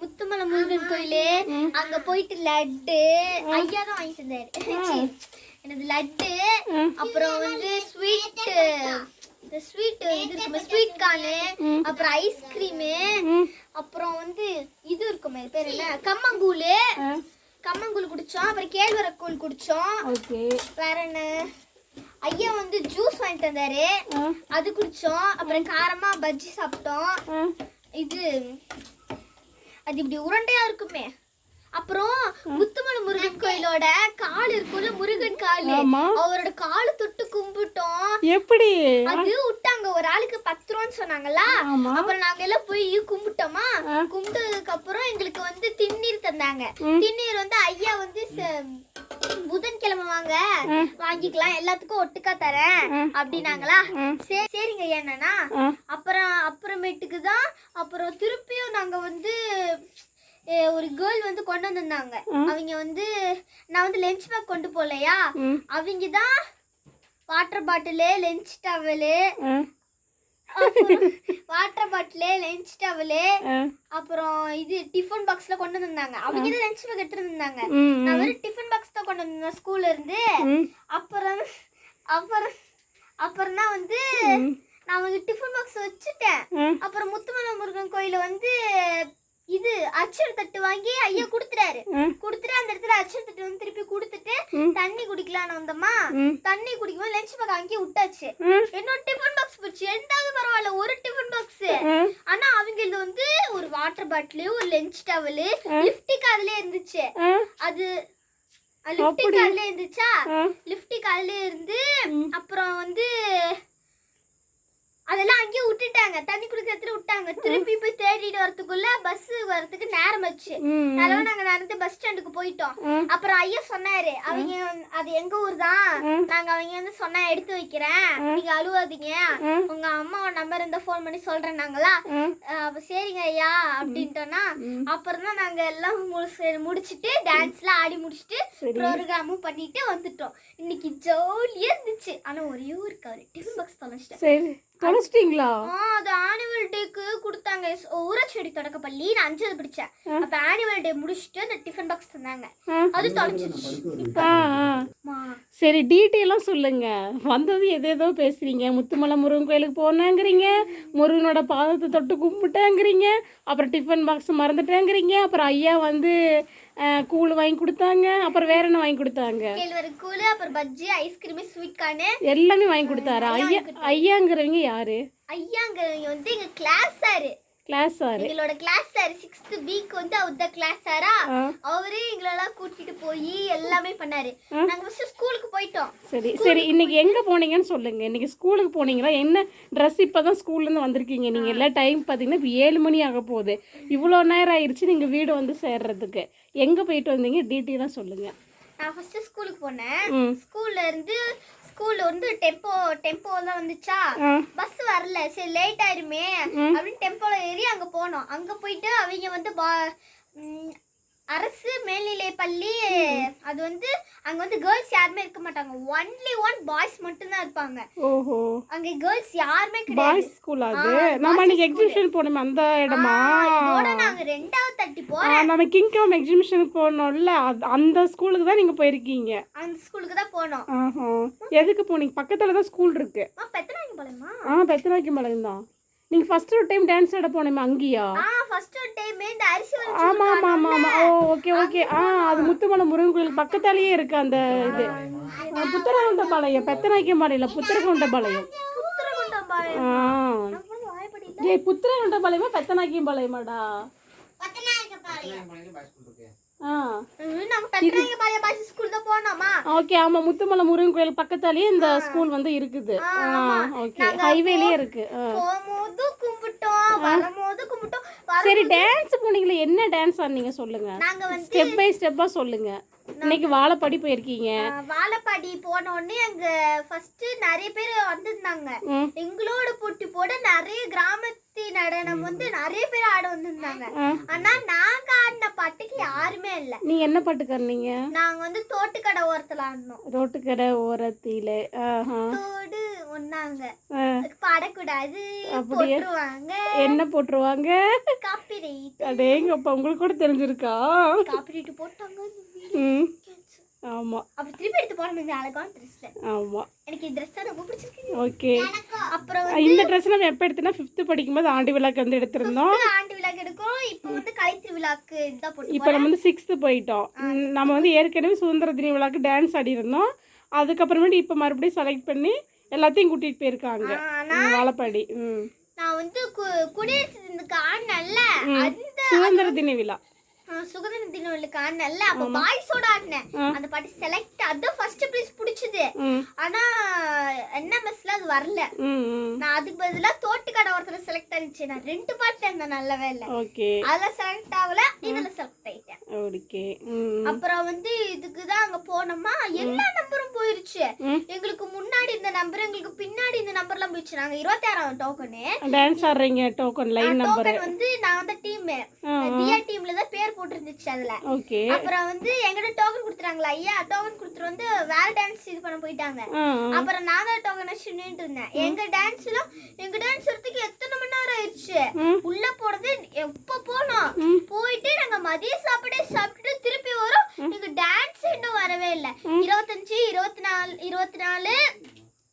முத்துமலை முருகன் கோயிலு அங்க போயிட்டு லட்டு ஐயா தான் வாங்கிட்டு இருந்தாரு. எனது லட்டு அப்புறம் வந்து ஸ்வீட் இது இருக்குமே ஸ்வீட் கார்னு அப்புறம் ஐஸ்கிரீமு அப்புறம் வந்து இது இருக்குமே பேர் என்ன கம்மங்கூழ் குடிச்சோம். அப்புறம் கேழ்வரக்கூழ் குடிச்சோம். வேற என்ன ஐயா வந்து ஜூஸ் வாங்கிட்டு வந்தாரு அது குடிச்சோம். அப்புறம் காரமா பஜ்ஜி சாப்பிட்டோம். இது அது இப்படி உருண்டையா இருக்குமே. அப்புறம் முத்துமலை முருகன் கோயிலோட கால் இருக்குல்ல முருகன் கால் அவரோட காலு தொட்டு கும்பிட்டோம். எப்படி அது விட்டாங்க ஒரு ஆளுக்கு 10 ரூபான்னு சொன்னாங்களா. அப்புறம் நாங்க எல்லாம் போய் கும்பிட்டோமா. கும்பிட்டதுக்கு அப்புறம் எங்களுக்கு வந்து திண்ணீர் தந்தாங்க. திண்ணீர் வந்து ஐயா வந்து புதன்கிழமை வாங்கிக்கலாம் எல்லாத்துக்கும் ஒட்டுக்கா தரேன் அப்படின்னாங்களா. சரிங்க என்னன்னா அப்புறமேட்டுக்கு தான் அப்புறம் திருப்பியும் நாங்க வந்து ஒரு கேர்ள் வந்து கொண்டு வந்திருந்தாங்க. அவங்க வந்து நான் வந்து லஞ்ச் பேக் கொண்டு போலையா அவங்க தான் வாட்டர் பாட்டிலு லஞ்ச் டவலு அப்புறம் இது டிஃபன் பாக்ஸ்ல கொண்டு வந்திருந்தாங்க. அவங்க தான் லஞ்ச் பேக் எடுத்துட்டு இருந்தாங்க. நான் வெறும் டிஃபன் பாக்ஸ் தான் கொண்டு வந்தேன் ஸ்கூல்ல இருந்து. அப்புறம் தான் வந்து நான் அவங்க டிஃபன் பாக்ஸ் வச்சுட்டேன். அப்புறம் முத்துமலை முருகன் கோயில வந்து இது அச்சர் தட்டு வாங்கி ஐயா கொடுத்துட்டு அந்த இடத்துல அச்சர் தட்டு வந்து திருப்பி கொடுத்துட்டு தண்ணி குடிக்கலான்னு வந்தோமா. தண்ணி குடிக்கும்போது லஞ்ச் பேக் அங்கேயே விட்டாச்சு. என்னோட டிஃபன் பாக்ஸ் போச்சு. எந்தாவது பரவாயில்ல ஒரு டிஃபன் பாக்ஸ். ஆனா அவங்க இது வந்து ஒரு வாட்டர் பாட்டில் ஒரு லஞ்ச் டவலு லிப்டிக் அதுல இருந்துச்சு. அது லிப்டிக் அதுல இருந்துச்சா. லிப்டிக் அதுல இருந்து அப்புறம் வந்து அதெல்லாம் அங்கேயே விட்டுட்டாங்க. தண்ணி குடிக்கிறதுல விட்டாங்க. திருப்பி போய் தேடிட்டு வரதுக்குள்ள பஸ் வரதுக்கு நேரம் ஆச்சு. அதனால நாங்க நடந்து பஸ் ஸ்டாண்டுக்கு போயிட்டோம். அப்புறம் ஐயா சொன்னாரு அவங்க அது எங்க ஊர் தான் நாங்க அவங்க வந்து சொன்னா எடுத்து வைக்கிறேன் நீங்க அழுவாதீங்க உங்க அம்மாவோட நம்பர் இருந்தா போன் பண்ணி சொல்றேன்னாங்களா. சரிங்க ஐயா அப்படின்ட்டோன்னா அப்புறம் தான் நாங்க எல்லாம் முடிச்சுட்டு டான்ஸ்லாம் ஆடி முடிச்சுட்டு ப்ரோக்ராமும் பண்ணிட்டு வந்துட்டோம். இன்னைக்கு ஜாலியா இருந்துச்சு. ஆனா ஒரே ஒரு டிஃபன் பாக்ஸ் தொலைச்சிட்டேன். தொலைச்சிட்டீங்களா? அது ஆனுவல் டேக்கு கொடுத்தாங்க. ஊராட்சி தொடக்கப்பள்ளி நான் 5வது படிச்சேன். அப்ப ஆனுவல் டே முடிச்சிட்டு அந்த டிஃபன் பாக்ஸ் தந்தாங்க. அது தொலைச்சிருச்சு. சரி டீட்டெயிலா சொல்லுங்க. வந்தது எதேதோ பேசுறீங்க. முத்துமலை முருகன் கோயிலுக்கு போனாங்கிறீங்க, முருகனோட பாதத்தை தொட்டு கும்பிட்டாங்கிறீங்க, அப்புறம் டிஃபன் பாக்ஸ் மறந்துட்டேங்கிறீங்க, அப்புறம் ஐயா வந்து கூழ் வாங்கி கொடுத்தாங்க, அப்புறம் வேற என்ன வாங்கி கொடுத்தாங்க? கேழ்வரக்கூழ் அப்புறம் பஜ்ஜி ஐஸ்கிரீம் ஸ்வீட் கார்ன் எல்லாமே வாங்கி கொடுத்தாரு. ஐயாங்கிறவங்க யாரு? ஐயாங்கிறவங்க வந்து எங்க கிளாஸ் சார். எங்களோட கிளாஸ் சார் 6th வீக் வந்து அவர் தான் கிளாஸ் சாரா. அவரே எங்களெல்லாம் கூட்டிட்டு போய் எல்லாமே பண்ணாரு. நாங்க ஃபர்ஸ்ட் ஸ்கூலுக்கு போயிட்டோம். சரி இன்னைக்கு எங்க போனீங்கன்னு சொல்லுங்க. இன்னைக்கு ஸ்கூலுக்கு போனீங்களா? என்ன ட்ரெஸ் இப்பதான் ஸ்கூல்ல இருந்து வந்திருக்கீங்க நீங்க? எல்லாம் டைம் பாத்தீங்கன்னா இப்போ 7 மணி ஆக போகுது. இவ்வளோ நேரம் ஆயிடுச்சு நீங்க வீடு வந்து சேர்றதுக்கு. எங்க போயிட்டு வந்தீங்க டீட்டெயிலா சொல்லுங்க. நான் ஃபர்ஸ்ட் ஸ்கூலுக்கு போனேன். ஸ்கூல்ல வந்து டெம்போ தான் வந்துச்சா. பஸ் வரல. சரி லேட் ஆயிருமே அப்படின்னு டெம்போல ஏறி அங்க போனோம். அங்க போயிட்டு அவங்க வந்து அரசு மேல்நிலை பள்ளி. அது வந்து அங்க வந்து கேர்ள்ஸ் யாருமே இருக்க மாட்டாங்க. ஒன்லி ஒன் பாய்ஸ் மட்டும் தான் இருப்பாங்க. ஓஹோ. அங்க கேர்ள்ஸ் யாருமே கிடையாது. பாய்ஸ் ஸ்கூல் அது. நம்ம அன்னைக்கு எக்ஸிபிஷன் போனோம் அந்த இடமா. இதோட நாங்க 2வது தட்டி போறோம். நம்ம கிங்காம் எக்ஸிபிஷனுக்கு போனோம்ல அந்த ஸ்கூலுக்கு தான் நீங்க போயிருக்கீங்க. அந்த ஸ்கூலுக்கு தான் போனோம். எதுக்கு போனீங்க? பக்கத்துல தான் ஸ்கூல் இருக்கு. பெத்தநாயக்கம்பாளையமா? பெத்தநாயக்கம்பாளையம் தான். நீங்க ஃபர்ஸ்ட் ஒரு டைம் டான்ஸ் ஆட போனீங்க அங்கயா? ஃபர்ஸ்ட் டைம் இந்த அரிசி வச்சு. ஆமா. ஓகே. அது முத்துமலை முருகன் கோயில் பக்கத்தாலேயே இருக்கு அந்த இது. புத்தரகொண்டபாளையம். பெத்தநாயக்கம்பாளையம் புத்தரகொண்டபாளையம். புத்தரகொண்டபாளையமா பெத்தநாயக்கம்பாளையமாடா? ஓகே ஆமா முத்துமலை முருகன் கோயில் பக்கத்தாலேயே இந்த ஸ்கூல் வந்து இருக்குது. ஓகே ஹைவேலயே இருக்கு. சரி டான்ஸ் போனீங்களே என்ன டான்ஸ் ஆடுனீங்க சொல்லுங்க. ஸ்டெப் பை ஸ்டெப்பா சொல்லுங்க. இன்னைக்கு வாழைப்பாடி போயிருக்கீங்க. வாழைப்பாடி போன உடனே அங்க ஃபர்ஸ்ட் நிறைய பேர் வந்திருந்தாங்க. எங்களோட போட்டி போட நிறைய கிராமத்து நடனம் வந்து நிறைய பேர் ஆட வந்திருந்தாங்க. ஆனா நாங்க ஆடின பாட்டுக்கு யாருமே இல்ல. நீங்க என்ன பாட்டுக்கு ஆடுனீங்க? நாங்க வந்து தோட்டுக்கடை ஓரத்துல ஆடணும். ரோட்டுக்கடை ஓரத்திலே. ஆஹா. தோடு ஒண்ணாங்க பாடக்கூடாது அப்படியே போட்டுருவாங்க. என்ன போட்டுருவாங்க? காப்பிரைட். அடேங்கப்பா, உங்களுக்கு கூட தெரிஞ்சிருக்கா? காப்பிரைட் போட்டாங்க. ம். ஆமா. அப்புறம் திருப்பி எடுத்து போடணும். இந்த அழகான ட்ரெஸ். ஆமா. எனக்கு இந்த ட்ரெஸ் தான் ரொம்ப பிடிச்சிருக்கு. ஓகே. அப்புறம் இந்த ட்ரெஸ் நம்ம எப்போ எடுத்தோம்னா 5th படிக்கும்போது ஆண்டு விழாக்கு வந்து எடுத்திருந்தோம். ஆண்டு விழாக்கு எடுக்கும். இப்போ வந்து கலைத்திருவிழாக்கு இதான் போட்டு. இப்போ நம்ம வந்து 6th போயிட்டோம். நம்ம வந்து ஏற்கனவே சுதந்திர தின விழாக்கு டான்ஸ் ஆடி இருந்தோம். அதுக்கப்புறமேட்டு இப்போ மறுபடியும் செலக்ட் பண்ணி எல்லாத்தையும் கூட்டிட்டு போயிருக்காங்க வாழப்பாடி. நான் வந்து குடியரசு தினத்துக்கு ஆடினல்ல, அந்த சுதந்திர தின விழா சுதந்திர தினத்துக்கு ஆடினல்ல, அப்ப பாய்ஸோட ஆடினேன். அந்த பாட்டு செலக்ட், அதான் ஃபர்ஸ்ட் பிரைஸ் பிடிச்சது. ஆனா NMSல அது வரல. நான் அதுக்கு பதிலா தோட்டுக்கடை ஒருத்தர செலக்ட் ஆனிச்சு. நான் 2 பாட்டு இருந்த நல்லவே இல்ல. ஓகே. அதுல செலக்ட் ஆகல, இதுல செலக்ட் ஆயிட்டேன். ஓகே. அப்புறம் வந்து இதுக்கு தான் அங்க போனோமா, எல்லா நம்பரும் போயிருச்சு. எங்களுக்கு முன்னாடி இந்த நம்பர், எங்களுக்கு பின்னாடி இந்த நம்பர்லாம் போயிடுச்சு. நாங்க 26ஆம் டோக்கனு டான்ஸ் ஆடுறீங்க. டோக்கன் லைன் நம்பர் வந்து நான் அந்த டீம் தியா டீம்ல தான் பேர் போட்டுருந்துச்சு அதுல. ஓகே. அப்புறம் வந்து எங்கிட்ட டோக்கன் கொடுத்துறாங்களா, ஐயா டோக்கன் கொடுத்துட்டு வந்து வேற டான்ஸ் இது பண்ண போயிட்டாங்க. அப்புறம் நான் தான் டோக்கன் வச்சு நின்னுட்டு இருந்தேன். எங்க டான்ஸ் வரதுக்கு எத்தனை மணி நேரம் ஆயிடுச்சு. உள்ள போறது எப்ப போனோம், போயிட்டு நாங்க மதிய சாப்பிட்டுட்டு திருப்பி வரோம். எங்க டான்ஸ் இன்னும் வரவே இல்லை. 25, 24, 24,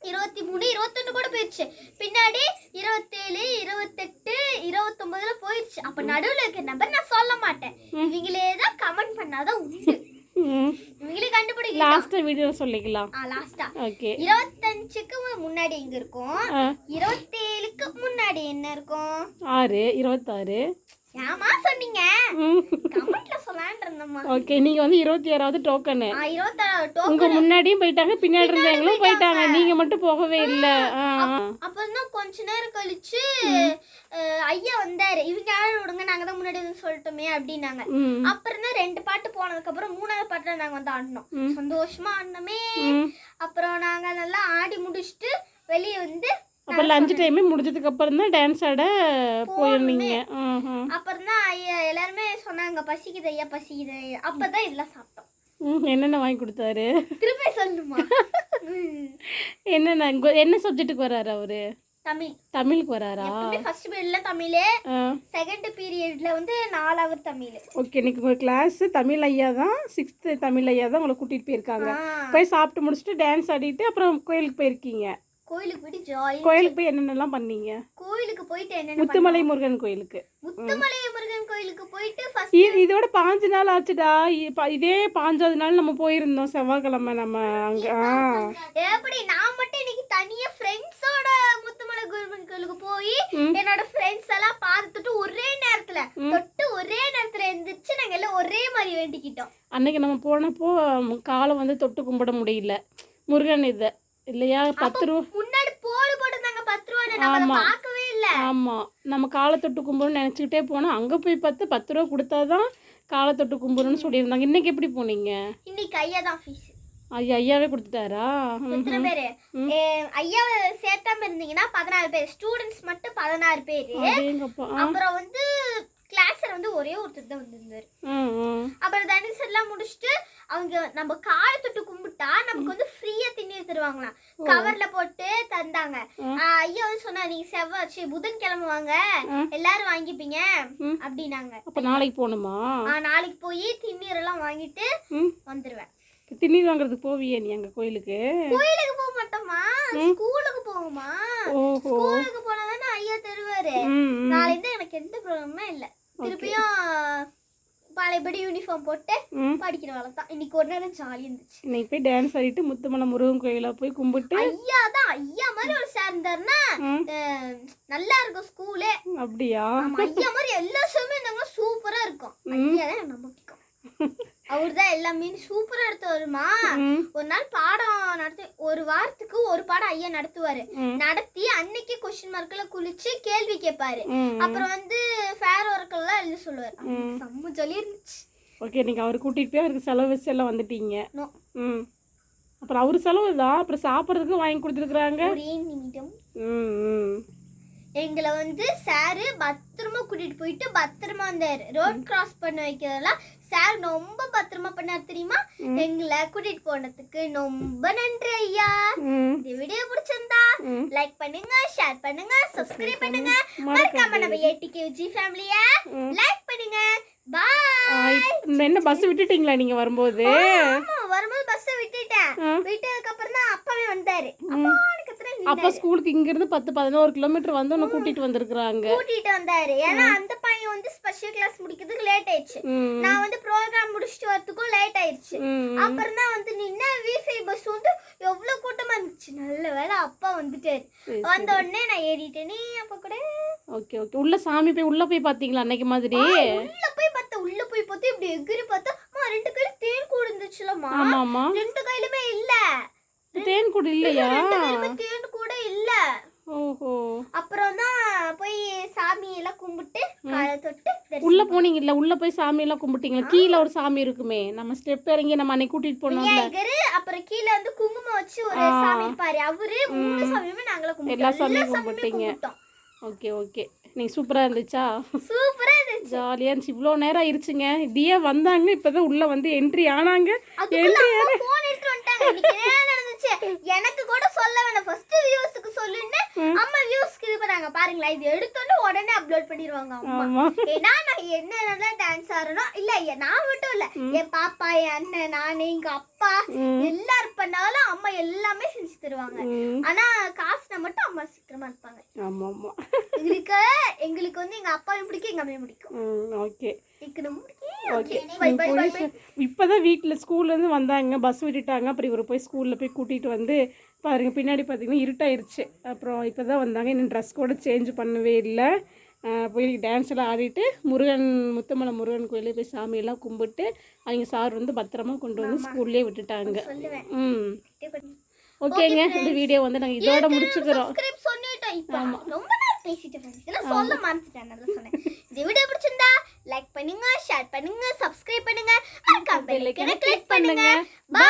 23, 21 கூட போயிடுச்சு. பின்னாடி 27, 28, 29ல போயிடுச்சு. அப்ப நடுவுல இருக்க நம்பர் நான் சொல்ல மாட்டேன். இவங்களே தான் கமெண்ட் பண்ணாதான் உண்டு. இவங்களே கண்டுபிடிக்க. லாஸ்ட் வீடியோ சொல்லிக்கலாம். லாஸ்டா. ஓகே. 25க்கு முன்னாடி எங்க இருக்கும், 27க்கு முன்னாடி என்ன இருக்கும்? 6, 26. ஏமா சொன்னீங்க? கமெண்ட்ல சொல்லலாம்னு இருந்தம்மா. ஓகே. நீங்க வந்து 26வது டோக்கன். 26வது டோக்கன். உங்க முன்னாடியும் போயிட்டாங்க, பின்னாடி இருந்தவங்களும் போயிட்டாங்க, நீங்க மட்டும் போகவே இல்ல. அப்பதான் கொஞ்ச நேரம் கழிச்சு ஐயா வந்தாரு. இவங்க யாரும் விடுங்க, நாங்க தான் முன்னாடி வந்து சொல்லிட்டோமே அப்படின்னாங்க. அப்புறம் தான் 2 பாட்டு போனதுக்கு அப்புறம் 3வது பாட்டுல நாங்க வந்து ஆடினோம். சந்தோஷமா ஆடினோமே. அப்புறம் நாங்க நல்லா ஆடி முடிச்சுட்டு வெளியே வந்து அப்ப லஞ்ச் டைமே முடிஞ்சதுக்கு அப்புறம் தான் டான்ஸ் ஆட போயிருந்தீங்க. அப்புறம் தான் ஐயா எல்லாருமே சொன்னாங்க, பசிக்குது ஐயா பசிக்குது. அப்பதான் இதெல்லாம் சாப்பிட்டோம். என்னென்ன வாங்கி கொடுத்தாரு? திருப்பி சொல்லணுமா? என்ன சப்ஜெக்ட்டுக்கு வராரு அவரு? தமிழுக்கு வராரா? ஃபர்ஸ்ட் பீரியட்ல தமிழ், செகண்ட் பீரியட்ல வந்து 4வது தமிழ். ஓகே. இன்னைக்கு உங்க கிளாஸ் தமிழ் ஐயா தான், 6th தமிழ் ஐயா தான் உங்களை கூட்டிட்டு போயிருக்காங்க. போய் சாப்பிட்டு முடிச்சுட்டு டான்ஸ் ஆடிட்டு அப்புறம் கோயிலுக்கு போயிருக்கீங்க. கோயிலுக்கு போயிட்டு ஜாலி. கோயிலுக்கு போய் என்னென்னலாம் பண்ணீங்க? கோயிலுக்கு போயிட்டு என்ன, முத்துமலை முருகன் கோயிலுக்கு. முத்துமலை முருகன் கோயிலுக்கு போயிட்டு ஃபர்ஸ்ட் இதோட 5 நாள் ஆச்சுடா. இதே 5வது நாள் நம்ம போயிருந்தோம் செவ்வாய்க்கிழமை. நம்ம அங்க எப்படி நான் மட்டும் இன்னைக்கு தனியா ஃப்ரெண்ட்ஸோட முத்துமலை முருகன் கோயிலுக்கு போய் என்னோட ஃப்ரெண்ட்ஸ் எல்லாம் பார்த்துட்டு ஒரே நேரத்துல தொட்டு ஒரே நேரத்துல எந்திரிச்சு நாங்க எல்லாம் ஒரே மாதிரி வேண்டிக்கிட்டோம். அன்னைக்கு நம்ம போனப்போ காலை வந்து தொட்டு கும்பிட முடியல முருகன் இத இல்லையா? 10 ரூபா முன்னாடி போட்டுருந்தாங்க. 10 ரூபா நம்ம பார்க்கவே இல்ல. ஆமா, நம்ம காலை தொட்டு கும்பிடணும்னு நினைச்சுக்கிட்டே போனோம். அங்க போய் 10 ரூபா கொடுத்தாதான் காலை தொட்டு கும்பிடணும்னு சொல்லியிருந்தாங்க. இன்னைக்கு எப்படி போனீங்க? இன்னைக்கு ஐயா தான் ஃபீஸ். ஐயாவே கொடுத்துட்டாரா? எத்தனை பேரு? ஐயாவை சேர்த்தாம இருந்தீங்கன்னா 14 பேர். ஸ்டூடெண்ட்ஸ் மட்டும் 16 பேரு. அப்புறம் வந்து கிளாஸ்ல வந்து ஒரே ஒருத்தர் தான் வந்திருந்தாரு. அப்புறம் தனுஷ் எல்லாம் முடிச்சுட்டு அவங்க நம்ம காலை தொட்டு கும்பிட்டா நமக்கு வந்து ஃப்ரீயா திண்ணீர் தருவாங்களாம். கவர்ல போட்டு தந்தாங்க. ஐயா வந்து சொன்னா, நீங்க செவ்வாய் புதன்கிழமை வாங்க எல்லாரும் வாங்கிப்பீங்க அப்படின்னாங்க. அப்ப நாளைக்கு போகணுமா? நாளைக்கு போய் திண்ணீர் எல்லாம் வாங்கிட்டு வந்துருவேன். திண்ணீர் வாங்குறதுக்கு போவியே நீ அங்க கோயிலுக்கு? கோயிலுக்கு போக மாட்டோமா, ஸ்கூலுக்கு போவோமா. ஸ்கூலுக்கு போனாதானே ஐயா தருவாரு. நாளைக்கு எனக்கு எந்த ப்ராப்ளமுமே இல்ல. திருப்பியும் பழையபடி யூனிஃபார்ம் போட்டு படிக்கிற வேலை தான். இன்னைக்கு ஒரு நேரம் ஜாலியா இருந்துச்சு. இன்னைக்கு போய் டான்ஸ் ஆடிட்டு முத்துமலை முருகன் கோயில போய் கும்பிட்டு ஐயா மாதிரி ஒரு சார் இருந்தாருன்னா நல்லா இருக்கும் ஸ்கூலே. அப்படியா? ஐயா மாதிரி எல்லா விஷயமும் இருந்தாங்க, சூப்பரா இருக்கும். ஐயா தான் ரொம்ப பிடிக்கும். அவர்தான் எல்லாமே சூப்பரா எடுத்து வருமா. ஒரு நாள் பாடம் நடத்தி, ஒரு வாரத்துக்கு ஒரு பாடம் ஐயா நடத்துவாரு. நடத்தி அன்னைக்கு கொஸ்டின் மார்க்ல குளிச்சு கேள்வி கேட்பாரு. அப்புறம் வந்து ஃபேர் ஒர்க் எல்லாம் எழுத சொல்லுவாரு. செம்ம ஜாலியா இருந்துச்சு. ஓகே. நீங்க அவர் கூட்டிட்டு போய் அவருக்கு செலவு வச்சு எல்லாம் வந்துட்டீங்க. அப்புறம் அவரு செலவு தான். அப்புறம் சாப்பிட்றதுக்கு வாங்கி கொடுத்துருக்காங்க. ஒரே நிமிடம். எங்களை வந்து சாரு பத்திரமா கூட்டிட்டு போயிட்டு பத்திரமா அந்த ரோட் கிராஸ் பண்ண வைக்கிறதெல்லாம் சார் ரொம்ப பத்திரமா பண்ணார் தெரியுமா. எங்களை கூட்டிட்டு போனதுக்கு ரொம்ப நன்றி ஐயா. இந்த வீடியோ பிடிச்சிருந்தா லைக் பண்ணுங்க, ஷேர் பண்ணுங்க, சப்ஸ்கிரைப் பண்ணுங்க. மறக்காம நம்ம ஏடிகேஜி ஃபேமிலிய லைக் பண்ணுங்க. பாய். என்ன பஸ் விட்டுட்டீங்களா நீங்க வரும்போது? வரும்போது பஸ் விட்டுட்டேன். விட்டதுக்கு அப்புறம் தான் அப்பாவே வந்தாரு. அப்பா ஸ்கூலுக்கு இங்க இருந்து 10-11 கிலோமீட்டர் வந்து உன்னை கூட்டிட்டு வந்திருக்காங்க. கூட்டிட்டு வந்தாரு. ஏன்னா அந்த பையன் வந்து ஸ்பெஷல் கிளாஸ் முடிக்கிறதுக்கு லேட் ஆயிடுச்சு. நான் வந்து ப்ரோக்ராம் முடிச்சிட்டு வரதுக்கும் லேட் ஆயிடுச்சு. அப்புறம் தான் வந்து நின்ன V5 பஸ் வந்து எவ்வளவு கூட்டமா இருந்துச்சு. நல்ல வேளை அப்பா வந்துட்டாரு. வந்த உடனே நான் ஏறிட்டேனே அப்பா கூட. Okay okay. உள்ள சாமி போய் உள்ள போய் பாத்தீங்களா அன்னைக்கு மாதிரி? உள்ள போய் பார்த்தா இப்படி எகிரி பார்த்தா 2 கையில தேன் கூடு இருந்துச்சுலமா. ஆமாமா. 2 கையிலுமே இல்ல. தேன் கூடு இல்லையா? 2 கையிலுமே தேன் கூட இல்ல. ஓஹோ. அப்புறம் தான் போய் சாமி எல்லாம் கும்பிட்டு காலை தொட்டு உள்ள போனீங்கல்ல, உள்ள போய் சாமி எல்லாம் கும்பிட்டீங்களா? கீழே ஒரு சாமி இருக்குமே, நம்ம ஸ்டெப் இறங்கி நம்ம அன்னைக்கு கூட்டிட்டு போனோம்ல. அப்புறம் கீழே வந்து குங்குமம் வச்சு ஒரு சாமி இருப்பாரு. அவரு 3 சாமியுமே நாங்களே கும்பிட்டோம். எல்லா சாமியும் கும்பிட்டீங்க. Okay okay. நீங்க சூப்பரா இருந்துச்சா? சூப்பரா இருந்துச்சு. ஜாலியா இருந்துச்சு. இவ்வளோ நேரம் ஆயிடுச்சுங்க. தியா வந்தாங்க, இப்பதான் உள்ள வந்து என்ட்ரி ஆனாங்க. போன் எடுத்து வந்துட்டாங்க. இன்னைக்கு என்ன நடந்துச்சு எனக்கு கூட சொல்ல வேணாம். ஃபர்ஸ்ட் வியூஸ்க்கு சொல்லுன்னு அம்மா வியூஸ்க்கு இது பண்ணாங்க. பாருங்களா, இது எடுத்தோன்னு உடனே அப்லோட் பண்ணிடுவாங்க அம்மா. ஏன்னா நான் என்ன டான்ஸ் ஆடணும் இல்ல, நான் மட்டும் இல்ல, என் பாப்பா, என் அண்ணன், நானு, எங்க அப்பா எல்லாரும் பண்ணாலும் அம்மா எல்லாமே செஞ்சு தருவாங்க. ஆனா காசுனா மட்டும் அம்மா சீக்கிரமா இருப்பாங்க. ஆமா ஆமா. எங்களுக்கு வந்து எங்க அப்பாவும் பிடிக்கும், எங்க அம்மையும் பிடிக்கும். ஓகே. ஓகே. இப்பதான் வீட்டுல ஸ்கூல்ல இருந்து வந்தாங்க, பஸ் விட்டுட்டாங்க. அப்புறம் இவரை போய் ஸ்கூல்ல போய் கூட்டிட்டு வந்து பாருங்க, பின்னாடி பார்த்தீங்கன்னா இருட்டாயிருச்சு. அப்புறம் இப்போதான் வந்தாங்க. இன்னும் ட்ரெஸ் கூட சேஞ்ச் பண்ணவே இல்லை. போய் டான்ஸ் எல்லாம் ஆடிட்டு முத்தமலை முருகன் கோயிலே போய் சாமியெல்லாம் கும்பிட்டு அவங்க சார் வந்து பத்திரமா கொண்டு வந்து ஸ்கூல்லேயே விட்டுட்டாங்க. ஓகேங்க, இந்த வீடியோ வந்து நாங்கள் இதோட முடிச்சுக்கிறோம். சொல்ல மாட்டேன். இந்த வீடியோ பிடிச்சிருந்தா லைக் பண்ணுங்க, ஷேர் பண்ணுங்க, சப்ஸ்கிரைப் பண்ணுங்க, பெல் ஐகானை கிளிக் பண்ணுங்க. பை.